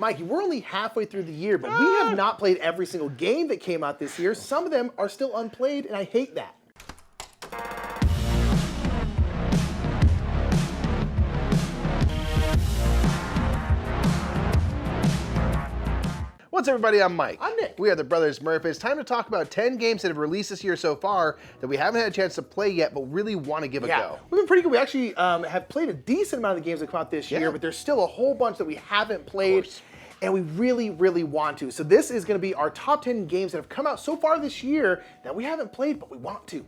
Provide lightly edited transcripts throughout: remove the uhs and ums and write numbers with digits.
Mikey, we're only halfway through the year, but we have not played every single game that came out this year. Some of them are still unplayed, and I hate that. What's up, everybody? I'm Mike. I'm Nick. We are the Brothers Murph. It's time to talk about 10 games that have released this year so far that we haven't had a chance to play yet, but really want to give a go. We've been pretty good. We actually have played a decent amount of the games that come out this year, but there's still a whole bunch that we haven't played, and we really, really want to. So this is going to be our top 10 games that have come out so far this year that we haven't played, but we want to.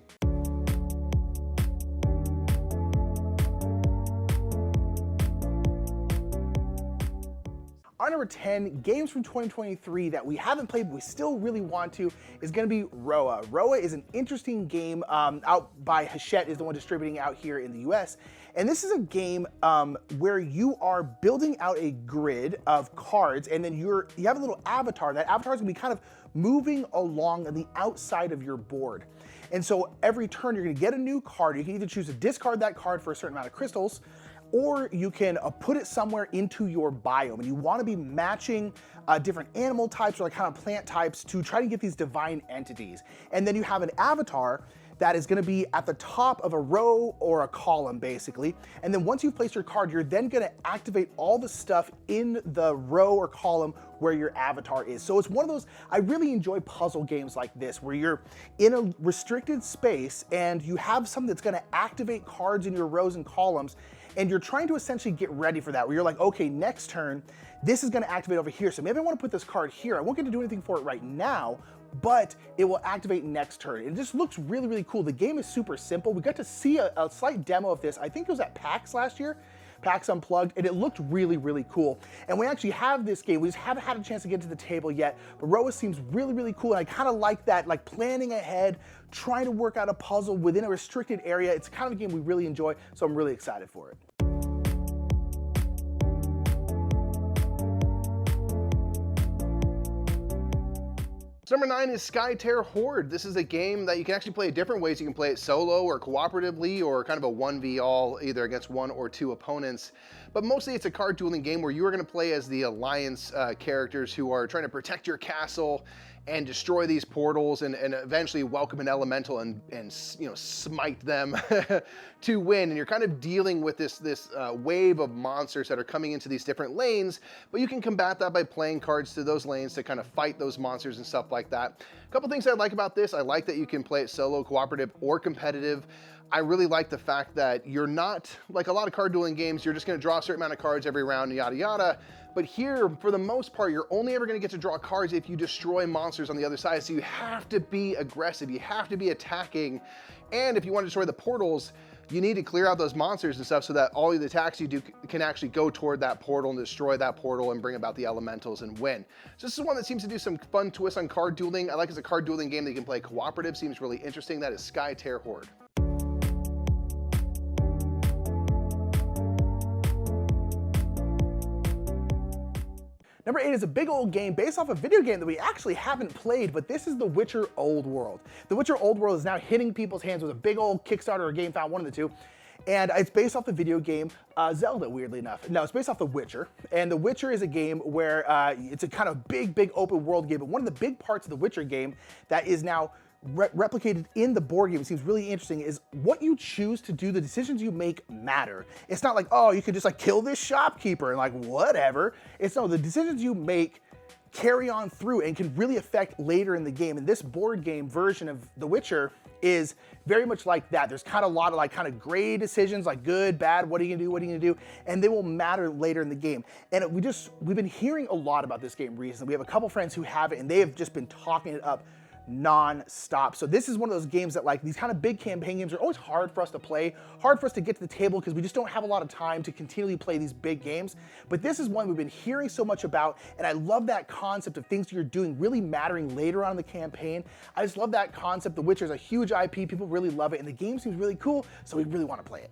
Our number 10 games from 2023 that we haven't played but we still really want to is going to be Rauha. Rauha is an interesting game out by Hachette, is the one distributing out here in the US. And this is a game where you are building out a grid of cards, and then you have a little avatar. That avatar is going to be kind of moving along on the outside of your board. And so every turn you're going to get a new card. You can either choose to discard that card for a certain amount of crystals, or you can put it somewhere into your biome, and you want to be matching different animal types or like kind of plant types to try to get these divine entities. And then you have an avatar that is going to be at the top of a row or a column, basically. And then once you've placed your card, you're then going to activate all the stuff in the row or column where your avatar is. So it's one of those, I really enjoy puzzle games like this, where you're in a restricted space and you have something that's going to activate cards in your rows and columns, and you're trying to essentially get ready for that, where you're like, okay, next turn, this is going to activate over here. So maybe I want to put this card here. I won't get to do anything for it right now, but it will activate next turn. It just looks really, really cool. The game is super simple. We got to see a slight demo of this. I think it was at PAX last year, PAX Unplugged, and it looked really, really cool. And we actually have this game. We just haven't had a chance to get to the table yet, but Rauha seems really, really cool. And I kind of like that, like planning ahead, trying to work out a puzzle within a restricted area. It's kind of a game we really enjoy, so I'm really excited for it. So number 9 is Skytear Horde. This is a game that you can actually play different ways. You can play it solo or cooperatively, or kind of a 1v all, either against 1 or 2 opponents. But mostly it's a card dueling game where you are going to play as the Alliance characters who are trying to protect your castle and destroy these portals and eventually welcome an elemental and you know, smite them to win. And you're kind of dealing with this wave of monsters that are coming into these different lanes, but you can combat that by playing cards to those lanes to kind of fight those monsters and stuff like that. A couple things I like about this: I like that you can play it solo, cooperative, or competitive. I really like the fact that you're not, like a lot of card dueling games, you're just going to draw a certain amount of cards every round, yada yada. But here, for the most part, you're only ever going to get to draw cards if you destroy monsters on the other side. So you have to be aggressive, you have to be attacking. And if you want to destroy the portals, you need to clear out those monsters and stuff so that all of the attacks you do can actually go toward that portal and destroy that portal and bring about the elementals and win. So this is one that seems to do some fun twists on card dueling. I like it's a card dueling game that you can play cooperative. Seems really interesting. That is Skytear Horde. Number 8 is a big old game based off a video game that we actually haven't played, but this is The Witcher Old World. The Witcher Old World is now hitting people's hands with a big old Kickstarter or GameFound, one of the two. And it's based off the video game Zelda, weirdly enough. No, it's based off The Witcher. And The Witcher is a game where it's a kind of big open world game, but one of the big parts of The Witcher game that is now replicated in the board game, it seems really interesting, is what you choose to do, the decisions you make matter. It's not like, oh, you could just like kill this shopkeeper and like whatever. It's no, the decisions you make carry on through and can really affect later in the game. And this board game version of The Witcher is very much like that. There's kind of a lot of like kind of gray decisions, like good, bad, what are you gonna do, what are you gonna do? And they will matter later in the game. And we've been hearing a lot about this game recently. We have a couple friends who have it, and they have just been talking it up non-stop. So this is one of those games that, like, these kind of big campaign games are always hard for us to play, hard for us to get to the table because we just don't have a lot of time to continually play these big games. But this is one we've been hearing so much about, and I love that concept of things you're doing really mattering later on in the campaign. I just love that concept. The Witcher is a huge IP, people really love it, and the game seems really cool, so we really want to play it.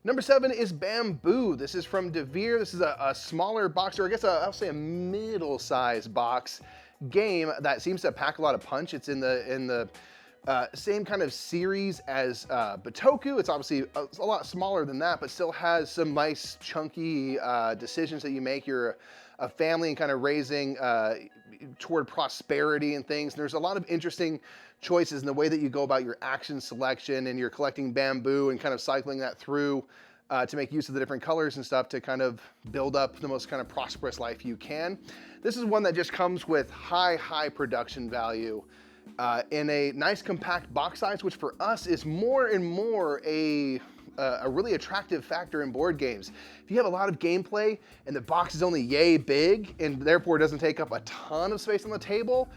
Number 7 is Bamboo. This is from Devir. This is a smaller box, or I guess I'll say a middle-sized box game that seems to pack a lot of punch. It's in the Same kind of series as Bitoku. It's obviously a lot smaller than that, but still has some nice chunky decisions that you make. You're a family and kind of raising toward prosperity and things. And there's a lot of interesting choices in the way that you go about your action selection, and you're collecting bamboo and kind of cycling that through to make use of the different colors and stuff to kind of build up the most kind of prosperous life you can. This is one that just comes with high production value in a nice compact box size, which for us is more and more a really attractive factor in board games. If you have a lot of gameplay and the box is only yay big and therefore doesn't take up a ton of space on the table,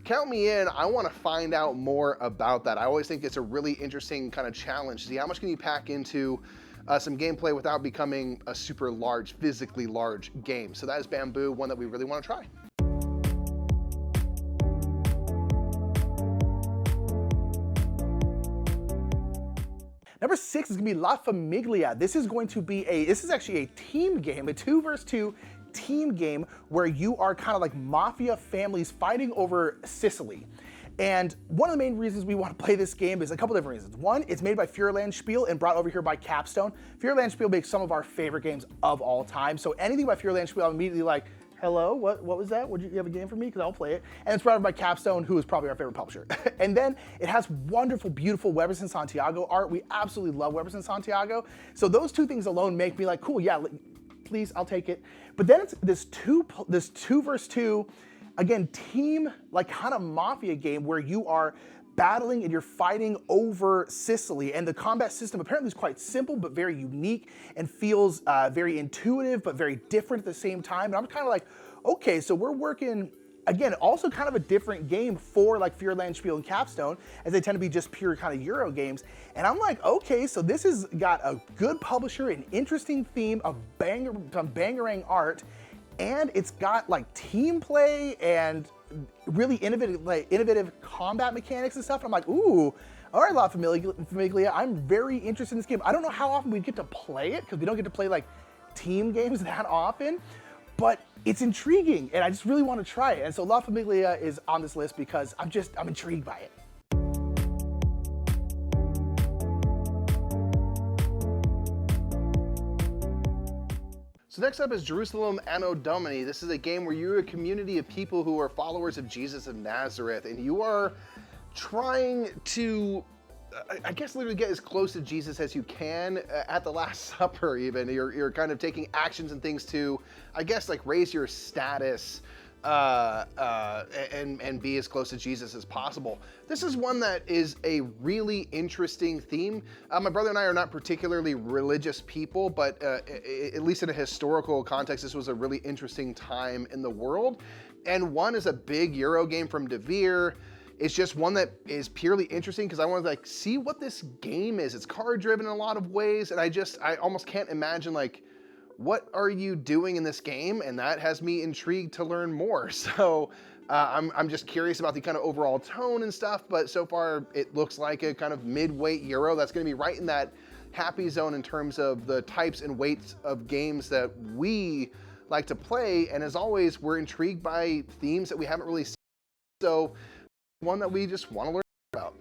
count me in. I want to find out more about that. I always think it's a really interesting kind of challenge. See how much can you pack into some gameplay without becoming a super large, physically large game. So that is Bamboo, one that we really want to try. Number 6 is gonna be La Famiglia. This is actually a team game, a 2 versus 2 team game where you are kind of like mafia families fighting over Sicily. And one of the main reasons we want to play this game is a couple different reasons. One, it's made by Spiel and brought over here by Capstone. Spiel makes some of our favorite games of all time. So anything by Spiel, I'm immediately like, hello, what was that? Would you have a game for me? Because I'll play it. And it's brought over by Capstone, who is probably our favorite publisher. And then it has wonderful, beautiful Webers and Santiago art. We absolutely love Webers and Santiago. So those two things alone make me like, cool, yeah, please, I'll take it. But then it's this two versus two, again, team, like kind of mafia game where you are battling and you're fighting over Sicily. And the combat system apparently is quite simple, but very unique and feels very intuitive, but very different at the same time. And I'm kind of like, okay, so we're working, again, also kind of a different game for like Spiel and Capstone, as they tend to be just pure kind of Euro games. And I'm like, okay, so this has got a good publisher, an interesting theme, some bangerang art, and it's got like team play and really innovative combat mechanics and stuff. And I'm like, ooh, all right, La Famiglia, I'm very interested in this game. I don't know how often we get to play it, because we don't get to play like team games that often, but it's intriguing and I just really want to try it. And so La Famiglia is on this list because I'm intrigued by it. So next up is Jerusalem Anno Domini. This is a game where you're a community of people who are followers of Jesus of Nazareth, and you are trying to, I guess, literally get as close to Jesus as you can at the Last Supper even. You're kind of taking actions and things to, I guess, like raise your status and be as close to Jesus as possible. This is one that is a really interesting theme. My brother and I are not particularly religious people, but at least in a historical context, this was a really interesting time in the world. And one is a big Euro game from Devir. It's just one that is purely interesting because I want to like see what this game is. It's card driven in a lot of ways, and I almost can't imagine like, what are you doing in this game? And that has me intrigued to learn more. So I'm just curious about the kind of overall tone and stuff, but so far it looks like a kind of mid-weight Euro that's gonna be right in that happy zone in terms of the types and weights of games that we like to play. And as always, we're intrigued by themes that we haven't really seen. So one that we just wanna learn about.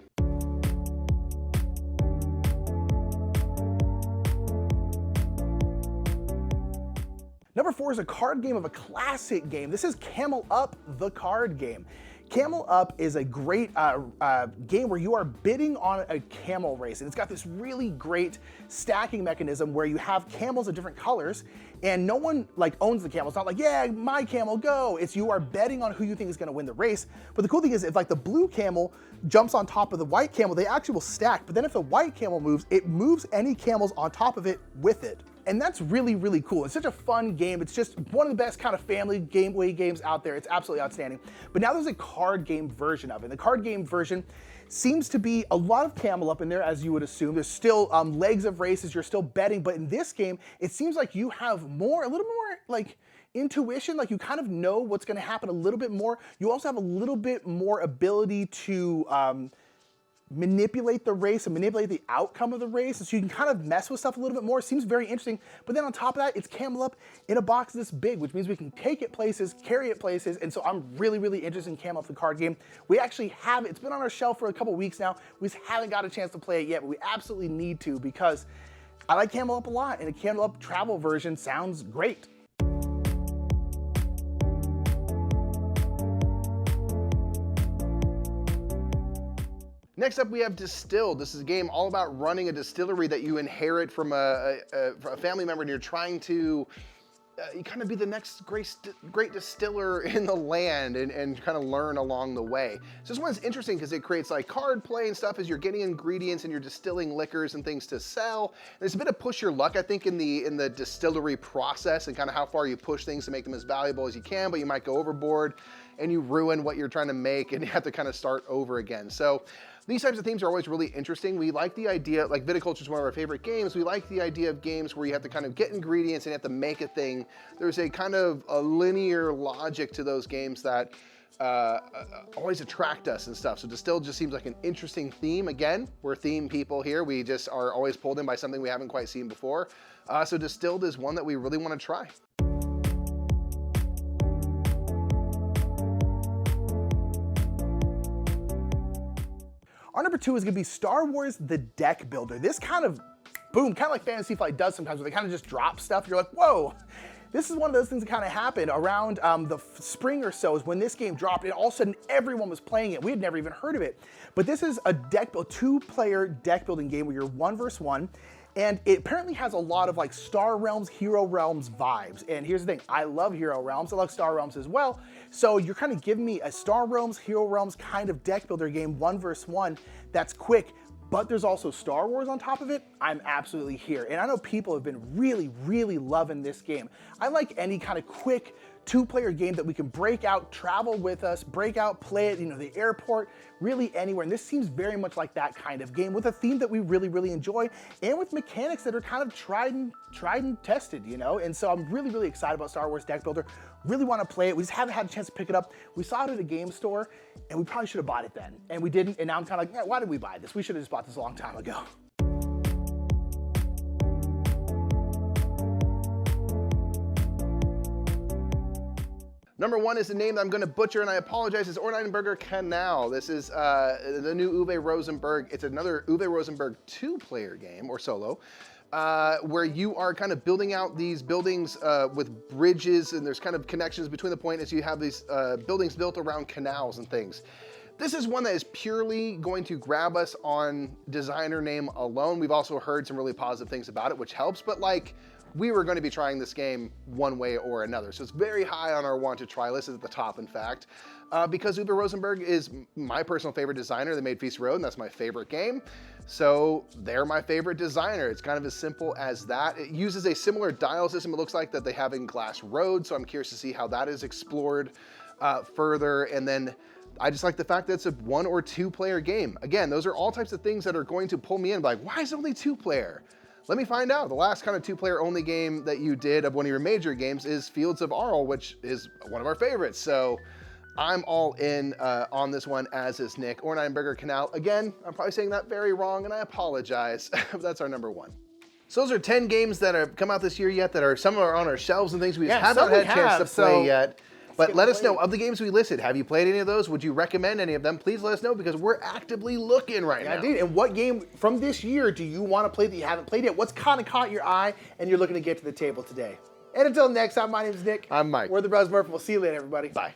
Number 4 is a card game of a classic game. This is Camel Up, the card game. Camel Up is a great game where you are bidding on a camel race, and it's got this really great stacking mechanism where you have camels of different colors, and no one like owns the camel. It's not like, yeah, my camel, go. It's you are betting on who you think is gonna win the race. But the cool thing is, if like the blue camel jumps on top of the white camel, they actually will stack. But then if the white camel moves, it moves any camels on top of it with it. And that's really, really cool. It's such a fun game. It's just one of the best kind of family gateway games out there. It's absolutely outstanding. But now there's a card game version of it. The card game version seems to be a lot of Camel Up in there, as you would assume. There's still legs of races, you're still betting, but in this game, it seems like you have a little more like intuition, like you kind of know what's gonna happen a little bit more. You also have a little bit more ability to manipulate the race and manipulate the outcome of the race. And so you can kind of mess with stuff a little bit more. It seems very interesting. But then on top of that, it's Camel Up in a box this big, which means we can take it places, carry it places. And so I'm really, really interested in Camel Up, the card game. We actually have it. It's been on our shelf for a couple weeks now. We just haven't got a chance to play it yet, but we absolutely need to because I like Camel Up a lot, and a Camel Up travel version sounds great. Next up, we have Distilled. This is a game all about running a distillery that you inherit from a family member, and you're trying to you kind of be the next great distiller in the land and kind of learn along the way. So this one's interesting because it creates like card play and stuff as you're getting ingredients and you're distilling liquors and things to sell. There's a bit of push your luck, I think, in the distillery process and kind of how far you push things to make them as valuable as you can, but you might go overboard and you ruin what you're trying to make and you have to kind of start over again. So these types of themes are always really interesting. We like the idea, like viticulture is one of our favorite games. We like the idea of games where you have to kind of get ingredients and you have to make a thing. There's a kind of a linear logic to those games that always attract us and stuff. So Distilled just seems like an interesting theme. Again, we're theme people here. We just are always pulled in by something we haven't quite seen before. So Distilled is one that we really want to try. Our number 2 is gonna be Star Wars The Deck Builder. This kind of, boom, kind of like Fantasy Flight does sometimes, where they kind of just drop stuff. You're like, whoa. This is one of those things that kind of happened around the spring or so is when this game dropped, and all of a sudden everyone was playing it. We had never even heard of it. But this is a 2-player deck building game where you're 1 versus 1. And it apparently has a lot of like Star Realms, Hero Realms vibes. And here's the thing, I love Hero Realms, I love Star Realms as well. So you're kind of giving me a Star Realms, Hero Realms kind of deck builder game, 1 versus 1, that's quick, but there's also Star Wars on top of it. I'm absolutely here. And I know people have been really, really loving this game. I like any kind of quick 2-player game that we can break out, travel with us, break out, play it, the airport, really anywhere. And this seems very much like that kind of game with a theme that we really, really enjoy and with mechanics that are kind of tried and tested, And so I'm really, really excited about Star Wars Deck Builder. Really want to play it. We just haven't had a chance to pick it up. We saw it at a game store and we probably should have bought it then. And we didn't. And now I'm kind of like, why did we buy this? We should have just bought this a long time ago. Number 1 is a name that I'm going to butcher, and I apologize. It's Oranienburger Canal. This is the new Uwe Rosenberg. It's another Uwe Rosenberg 2-player game, or solo, where you are kind of building out these buildings with bridges, and there's kind of connections between the point as you have these buildings built around canals and things. This is one that is purely going to grab us on designer name alone. We've also heard some really positive things about it, which helps, but like, we were going to be trying this game one way or another. So it's very high on our want to try list. It's at the top, in fact, because Uwe Rosenberg is my personal favorite designer. They made Feast Road, and that's my favorite game. So they're my favorite designer. It's kind of as simple as that. It uses a similar dial system, it looks like, that they have in Glass Road. So I'm curious to see how that is explored further. And then I just like the fact that it's a 1 or 2-player game. Again, those are all types of things that are going to pull me in. Like, why is it only 2-player? Let me find out. The last kind of 2-player only game that you did of one of your major games is Fields of Arle, which is one of our favorites. So I'm all in on this one, as is Nick. Oranienburger Canal. Again, I'm probably saying that very wrong, and I apologize. That's our number 1. So those are 10 games that have come out this year yet that are, some are on our shelves and things we just haven't had a chance to play yet. But let us know, of the games we listed, have you played any of those? Would you recommend any of them? Please let us know, because we're actively looking right now. Dude, and what game from this year do you want to play that you haven't played yet? What's kind of caught your eye and you're looking to get to the table today? And until next time, my name is Nick. I'm Mike. We're the Brothers Murph. We'll see you later, everybody. Bye.